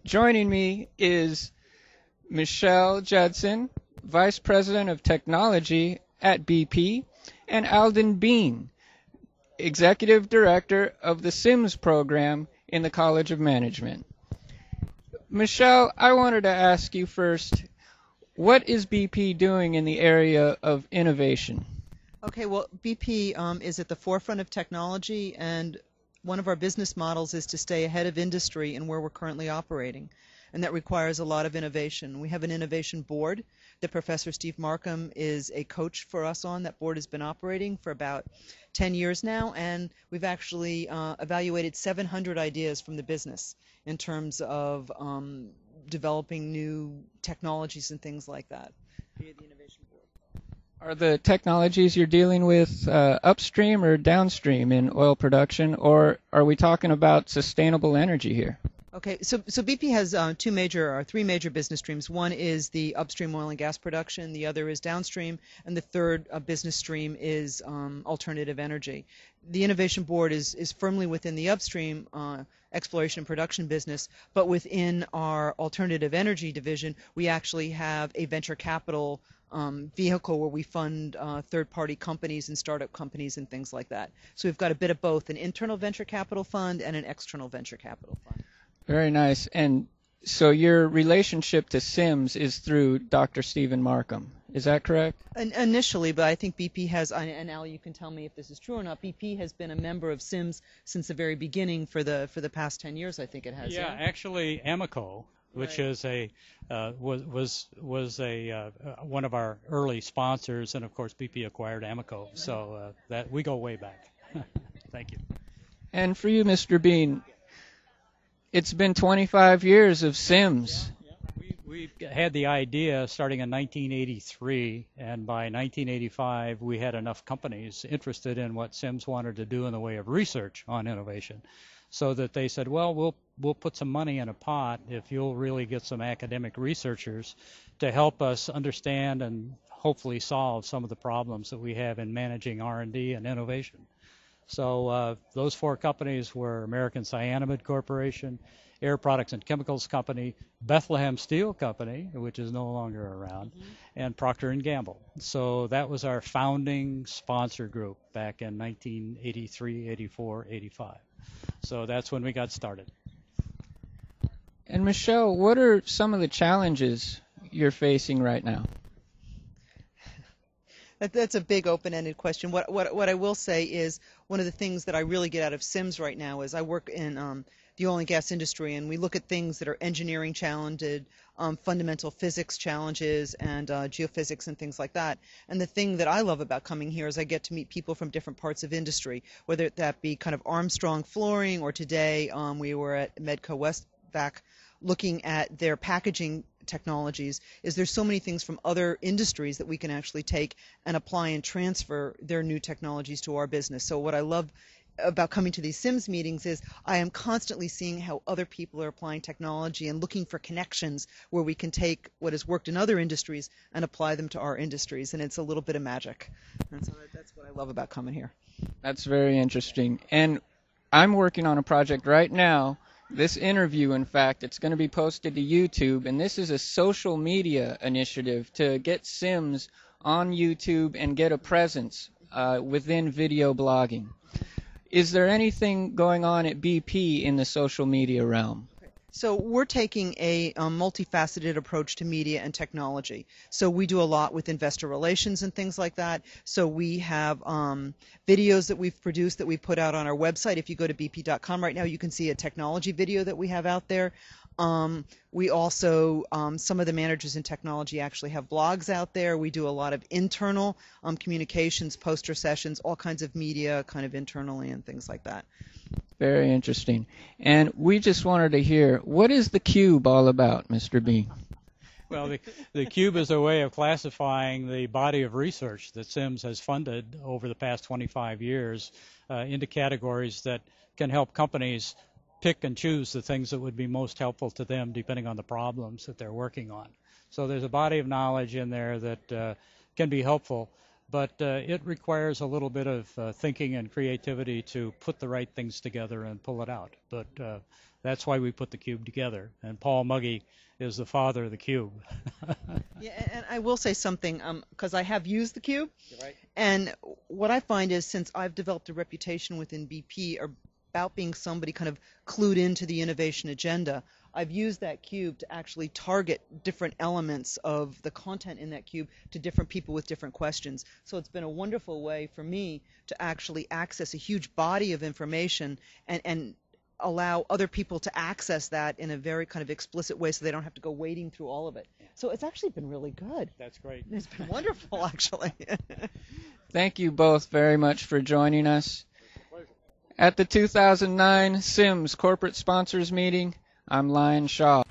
Joining me is Michelle Judson, Vice President of Technology at BP, and Alden Bean, Executive Director of the CIMS program in the College of Management. Michelle, I wanted to ask you first, what is BP doing in the area of innovation? Okay, well, BP is at the forefront of technology, and one of our business models is to stay ahead of industry in where we're currently operating, and that requires a lot of innovation. We have an innovation board that Professor Steve Markham is a coach for us on. That board has been operating for about 10 years now, and we've actually evaluated 700 ideas from the business in terms of developing new technologies and things like that via the innovation board. Are the technologies you're dealing with upstream or downstream in oil production, or are we talking about sustainable energy here? Okay, so BP has three major business streams. One is the upstream oil and gas production, the other is downstream, and the third business stream is alternative energy. The Innovation Board is firmly within the upstream exploration and production business, but within our alternative energy division, we actually have a venture capital vehicle where we fund third-party companies and startup companies and things like that. So we've got a bit of both, an internal venture capital fund and an external venture capital fund. Very nice. And so your relationship to CIMS is through Dr. Stephen Markham. Is that correct? Initially, but I think BP has, and Al, you can tell me if this is true or not, BP has been a member of CIMS since the very beginning for the past 10 years, I think it has. Yeah, actually, Amoco, which is was one of our early sponsors, and of course BP acquired Amoco, so that we go way back. Thank you. And for you, Mr. Bean, it's been 25 years of CIMS. We had the idea starting in 1983, and by 1985 we had enough companies interested in what CIMS wanted to do in the way of research on innovation, so that they said, well, we'll put some money in a pot if you'll really get some academic researchers to help us understand and hopefully solve some of the problems that we have in managing R&D and innovation. So those four companies were American Cyanamid Corporation, Air Products and Chemicals Company, Bethlehem Steel Company, which is no longer around, and Procter & Gamble. So that was our founding sponsor group back in 1983, 84, 85. So that's when we got started. And Michelle, what are some of the challenges you're facing right now? That's a big open-ended question. What I will say is one of the things that I really get out of CIMS right now is I work in the oil and gas industry, and we look at things that are engineering challenged, fundamental physics challenges, and geophysics and things like that. And the thing that I love about coming here is I get to meet people from different parts of industry, whether that be kind of Armstrong Flooring, or today we were at Medco Westvac looking at their packaging technologies. There's so many things from other industries that we can actually take and apply and transfer their new technologies to our business. So what I love about coming to these CIMS meetings is I am constantly seeing how other people are applying technology and looking for connections where we can take what has worked in other industries and apply them to our industries, and it's a little bit of magic. And so that's what I love about coming here. That's very interesting. And I'm working on a project right now. This interview, in fact, it's going to be posted to YouTube, and this is a social media initiative to get CIMS on YouTube and get a presence within video blogging. Is there anything going on at BP in the social media realm? So we're taking a multifaceted approach to media and technology. So we do a lot with investor relations and things like that. So we have videos that we've produced that we put out on our website. If you go to bp.com right now, you can see a technology video that we have out there. We also, some of the managers in technology actually have blogs out there. We do a lot of internal communications, poster sessions, all kinds of media kind of internally and things like that. Very interesting. And we just wanted to hear, what is the cube all about, Mr. Bean? Well, the cube is a way of classifying the body of research that CIMS has funded over the past 25 years into categories that can help companies pick and choose the things that would be most helpful to them depending on the problems that they're working on. So there's a body of knowledge in there that can be helpful, but it requires a little bit of thinking and creativity to put the right things together and pull it out. But That's why we put the cube together. And Paul Muggy is the father of the cube. Yeah, and I will say something, because I have used the cube, Right. and what I find is, since I've developed a reputation within BP about being somebody kind of clued into the innovation agenda, I've used that cube to actually target different elements of the content in that cube to different people with different questions. So it's been a wonderful way for me to actually access a huge body of information and allow other people to access that in a very kind of explicit way so they don't have to go wading through all of it. So it's actually been really good. That's great. It's been wonderful, actually. Thank you both very much for joining us. At the 2009 CIMS Corporate Sponsors Meeting, I'm Lion Shaw.